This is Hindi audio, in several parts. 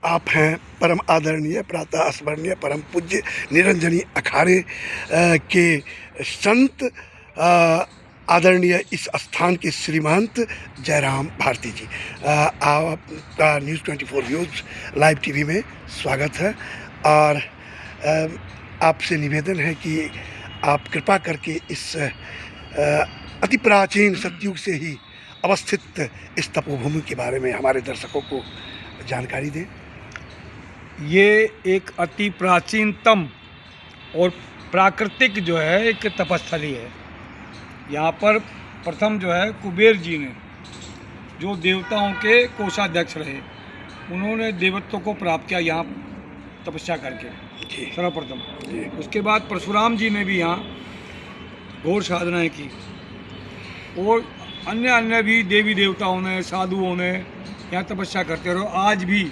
आप हैं परम आदरणीय प्रातः स्मरणीय परम पूज्य निरंजनी अखाड़े के संत आदरणीय इस स्थान के श्रीमंत जयराम भारती जी। आपका न्यूज़ 24 न्यूज़ लाइव टीवी में स्वागत है और आपसे निवेदन है कि आप कृपा करके इस अति प्राचीन सतयुग से ही अवस्थित इस तपोभूमि के बारे में हमारे दर्शकों को जानकारी दें। ये एक अति प्राचीनतम और प्राकृतिक जो है एक तपस्थली है। यहाँ पर प्रथम जो है कुबेर जी ने, जो देवताओं के कोषाध्यक्ष रहे, उन्होंने देवत्व को प्राप्त किया यहाँ तपस्या करके सर्वप्रथम। उसके बाद परशुराम जी ने भी यहाँ घोर साधनाएं की और अन्य अन्य भी देवी देवताओं ने, साधुओं ने यहाँ तपस्या करते रहो। आज भी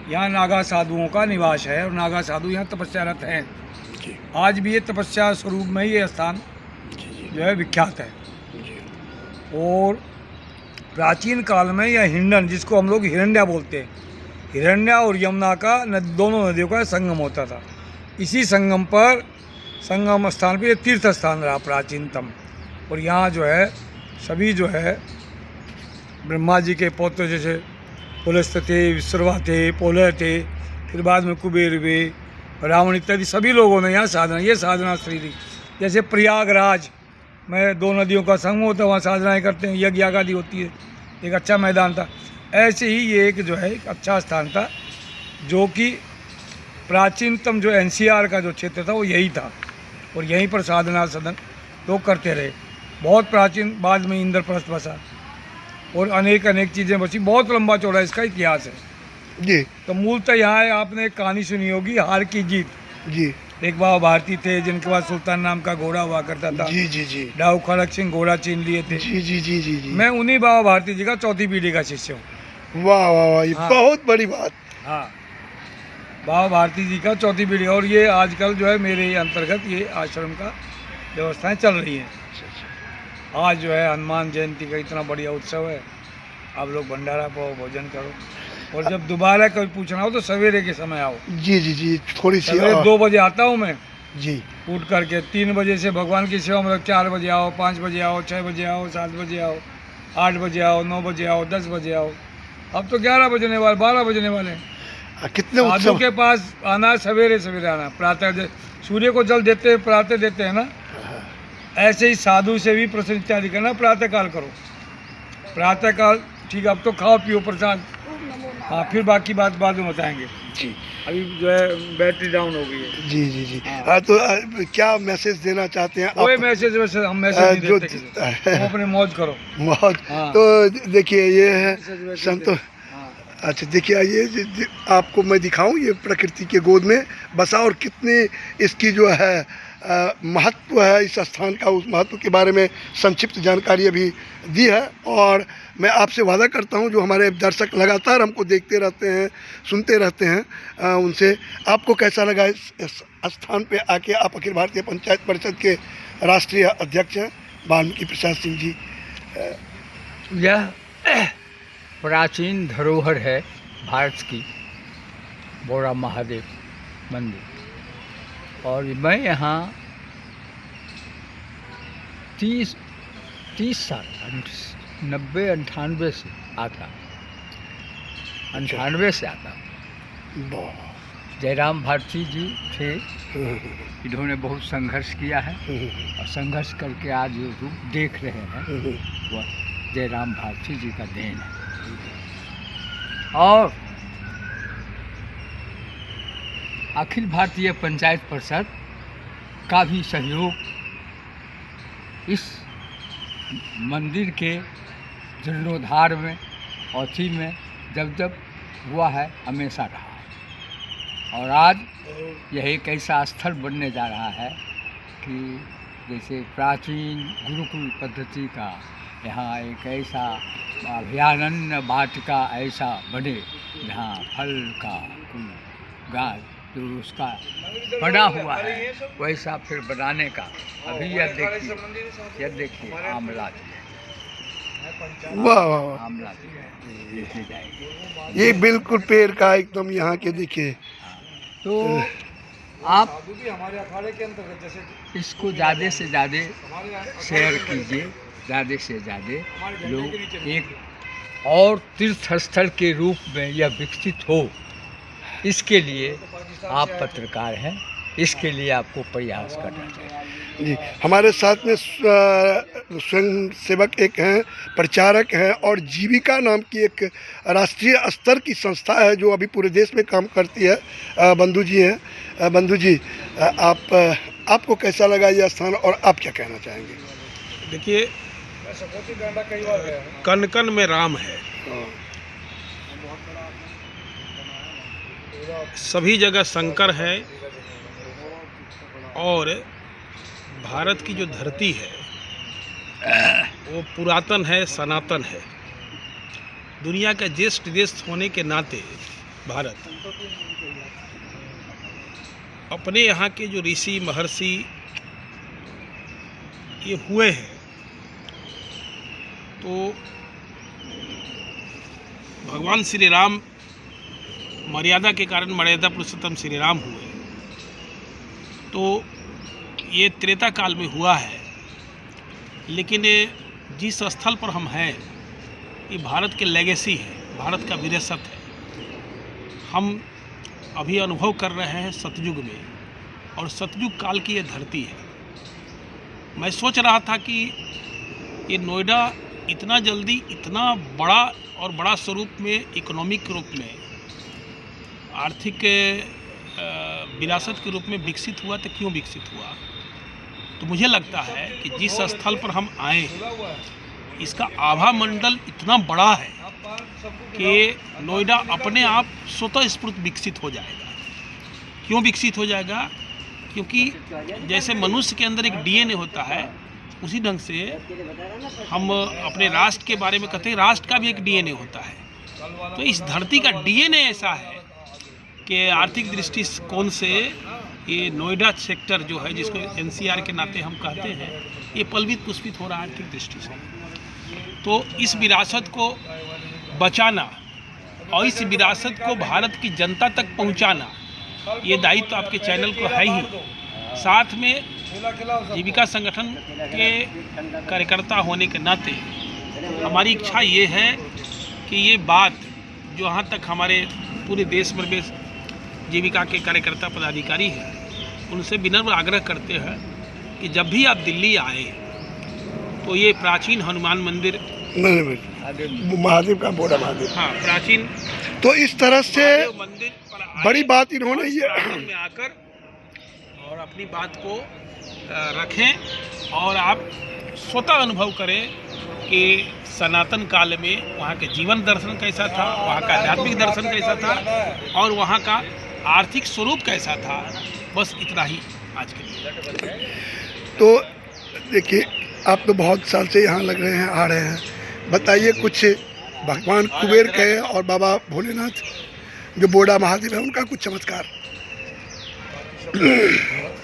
यहाँ नागा साधुओं का निवास है और नागा साधु यहाँ तपस्यारत हैं। आज भी ये तपस्या स्वरूप में ये स्थान जो है विख्यात है। और प्राचीन काल में यह हिंडन, जिसको हम लोग हिरण्या बोलते हैं, हिरण्या और यमुना का दोनों नदियों का संगम होता था। इसी संगम पर, संगम स्थान पर ये तीर्थ स्थान रहा प्राचीनतम। और यहाँ जो है सभी जो है ब्रह्मा जी के पौत्र, जैसे पुलस्त थे, विश्रवा थे, पोलय थे, फिर बाद में कुबेर हुए, रावण इत्यादि सभी लोगों ने यहाँ साधना, ये साधना स्त्री थी। जैसे प्रयागराज में दो नदियों का संगम होता है, वहाँ साधनाएँ करते हैं, यज्ञ यागादि होती है, एक अच्छा मैदान था। ऐसे ही ये एक जो है एक अच्छा स्थान था, जो कि प्राचीनतम जो NCR का जो क्षेत्र था वो यही था और यहीं पर साधना सदन लोग करते रहे। बहुत प्राचीन, बाद में इंद्रप्रस्थ बसा और अनेक अनेक चीज़ें बची। बहुत लंबा चौड़ा इसका इतिहास है जी। तो मूलतः यहाँ आपने एक कहानी सुनी होगी, हार की जीत जी। एक बाबा भारती थे जिनके पास सुल्तान नाम का घोड़ा हुआ करता था। जी जी जी। डाउ खड़क सिंह घोड़ा छीन लिए थे। जी जी जी जी जी। मैं उन्हीं बाबा भारती जी का चौथी पीढ़ी का शिष्य हूँ। वाह वाह वाह, ये हाँ। बहुत बड़ी बात। हाँ, बाबा भारती जी का चौथी पीढ़ी। और ये आजकल जो है मेरे अंतर्गत ये आश्रम का व्यवस्थाएं चल रही हैं। आज जो है हनुमान जयंती का इतना बढ़िया उत्सव है, आप लोग भंडारा पाओ, भोजन करो। और जब दोबारा कभी पूछना हो तो सवेरे के समय आओ। जी जी जी, थोड़ी सी सवेरे 2 बजे आता हूँ मैं जी। उठ करके। 3 बजे से भगवान की सेवा में 4 बजे आओ, 5 बजे आओ, 6 बजे आओ, 7 बजे आओ, 8 बजे आओ, 9 बजे आओ, 10 बजे आओ। अब तो 11 बजने वाले, 12 बजने वाले हैं। कितने साधु उत्सव के पास आना, सवेरे सवेरे आना। प्रातः सूर्य को जल देते हैं, प्रातः देते हैं ना, ऐसे ही साधु से भी प्रश्न इत्यादि करना, प्रातःकाल करो। प्रातःकाल ठीक है, अब तो खाओ पियो प्रसाद। हाँ, फिर बाकी बात बाद में बताएंगे जी। अभी जो है बैटरी डाउन हो गई है। जी जी जी। हाँ। तो क्या मैसेज देना चाहते हैं कोई आप? मैसेज वैसे हम मैसेज नहीं देते किसी को। तुम अपने मौज करो। बहुत। हाँ। तो देखिए ये है मैसेज वैसे संतो। हाँ। अच्छा देखिए, ये आपको मैं दिखाऊं, ये प्रकृति के गोद में बसा और कितनी इसकी जो है महत्व है इस स्थान का, उस महत्व के बारे में संक्षिप्त जानकारी अभी दी है। और मैं आपसे वादा करता हूं, जो हमारे दर्शक लगातार हमको देखते रहते हैं, सुनते रहते हैं, उनसे आपको कैसा लगा इस स्थान पे आके? आप अखिल भारतीय पंचायत परिषद के राष्ट्रीय अध्यक्ष हैं वाल्मीकि प्रसाद सिंह जी। यह प्राचीन धरोहर है भारत की, बोरा महादेव मंदिर। और मैं यहाँ 30 साल 90-98 से आता, 98 से आता। जयराम भारती जी थे, इन्होंने बहुत संघर्ष किया है और संघर्ष करके आज जो रूप देख रहे हैं वह जयराम भारती जी का देन है। और अखिल भारतीय पंचायत परिषद का भी सहयोग इस मंदिर के जीर्णोद्धार में और थी में जब जब हुआ है हमेशा रहा। और आज यह एक ऐसा स्थल बनने जा रहा है कि जैसे प्राचीन गुरुकुल पद्धति का यहाँ एक ऐसा अभयारण्य वाटिका ऐसा बने, जहाँ फल का गाछ जो उसका बना हुआ है वैसा फिर बनाने का। अभी यह देखिए आमला जी है, वाह वाह वाह, आम लाते हैं, लेके जाएंगे। ये बिल्कुल पेड़ का एकदम यहाँ के देखिए। तो आप भी हमारे अखाड़े के अंतर्गत जैसे इसको ज़्यादा से ज़्यादा हमारे शेयर कीजिए, ज़्यादा से ज़्यादा लोग एक और तीर्थ स्थल के रूप में यह विकसित हो, इसके लिए आप पत्रकार हैं, इसके लिए आपको प्रयास करना चाहिए। जी, हमारे साथ में स्वयं सेवक एक हैं, प्रचारक हैं और जीविका नाम की एक राष्ट्रीय स्तर की संस्था है जो अभी पूरे देश में काम करती है। बंधु जी हैं। बंधु जी, आपको कैसा लगा यह स्थान और आप क्या कहना चाहेंगे? देखिए, कण कण में राम है, सभी जगह शंकर है और भारत की जो धरती है वो पुरातन है, सनातन है। दुनिया का ज्येष्ठ देश होने के नाते भारत अपने यहाँ के जो ऋषि महर्षि ये हुए हैं, तो भगवान श्री राम मर्यादा के कारण मर्यादा पुरुषोत्तम श्री राम हुए, तो ये त्रेता काल में हुआ है। लेकिन जिस स्थल पर हम हैं ये भारत के लेगेसी है, भारत का विरासत है। हम अभी अनुभव कर रहे हैं सतयुग में, और सतयुग काल की ये धरती है। मैं सोच रहा था कि ये नोएडा इतना जल्दी इतना बड़ा और बड़ा स्वरूप में, इकोनॉमिक रूप में, आर्थिक विरासत के रूप में विकसित हुआ, तो क्यों विकसित हुआ? तो मुझे लगता है कि जिस स्थल पर हम आए इसका आभा मंडल इतना बड़ा है कि नोएडा अपने आप स्वतः स्फूर्त विकसित हो जाएगा। क्यों विकसित हो जाएगा? क्योंकि जैसे मनुष्य के अंदर एक डीएनए होता है, उसी ढंग से हम अपने राष्ट्र के बारे में कहते हैं, राष्ट्र का भी एक डीएनए होता है। तो इस धरती का डीएनए ऐसा है कि आर्थिक दृष्टिकोण से ये नोएडा सेक्टर जो है, जिसको एनसीआर के नाते हम कहते हैं, ये पल्वित पुष्पित हो रहा है आर्थिक दृष्टि से। तो इस विरासत को बचाना और इस विरासत को भारत की जनता तक पहुंचाना, ये दायित्व तो आपके चैनल को है ही। साथ में जीविका संगठन के कार्यकर्ता होने के नाते हमारी इच्छा ये है कि ये बात जो यहाँ तक हमारे पूरे देश भर में जीविका के कार्यकर्ता पदाधिकारी हैं, उनसे विनम्र आग्रह करते हैं कि जब भी आप दिल्ली आए तो ये प्राचीन हनुमान मंदिर, महादेव का बोड़ा महादेव, हाँ प्राचीन, तो इस तरह से महादेव मंदिर पर आए बड़ी बात इन्होंने और ये प्रांगण में आकर और अपनी बात को रखें और आप स्वतः अनुभव करें कि सनातन काल में वहाँ के जीवन दर्शन कैसा था, वहाँ का आध्यात्मिक दर्शन कैसा था और वहाँ का आर्थिक स्वरूप कैसा था। बस इतना ही आज के लिए। तो देखिए, आप तो बहुत साल से यहाँ लग रहे हैं, आ रहे हैं, बताइए कुछ भगवान कुबेर के और बाबा भोलेनाथ जो बोड़ा महादेव है उनका कुछ चमत्कार।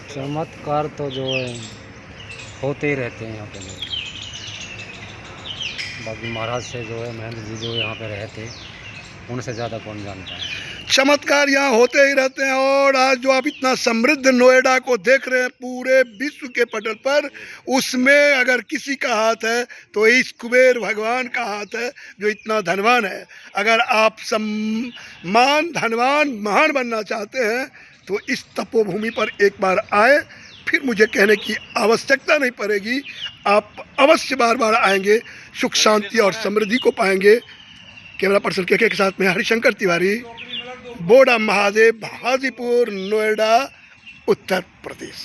चमत्कार तो जो है होते ही रहते हैं यहाँ पे। बाकी महाराज से जो है, महेंद्र जी जो यहाँ पे रहते, उनसे ज़्यादा कौन जानता है। चमत्कार यहाँ होते ही रहते हैं। और आज जो आप इतना समृद्ध नोएडा को देख रहे हैं पूरे विश्व के पटल पर, उसमें अगर किसी का हाथ है तो इस कुबेर भगवान का हाथ है जो इतना धनवान है। अगर आप सम्मान, धनवान, महान बनना चाहते हैं तो इस तपोभूमि पर एक बार आए, फिर मुझे कहने की आवश्यकता नहीं पड़ेगी, आप अवश्य बार बार आएंगे, सुख शांति और समृद्धि को पाएंगे। कैमरा पर्सन के साथ में हरिशंकर तिवारी, बोड़ा महादेव, हाजीपुर, नोएडा, उत्तर प्रदेश।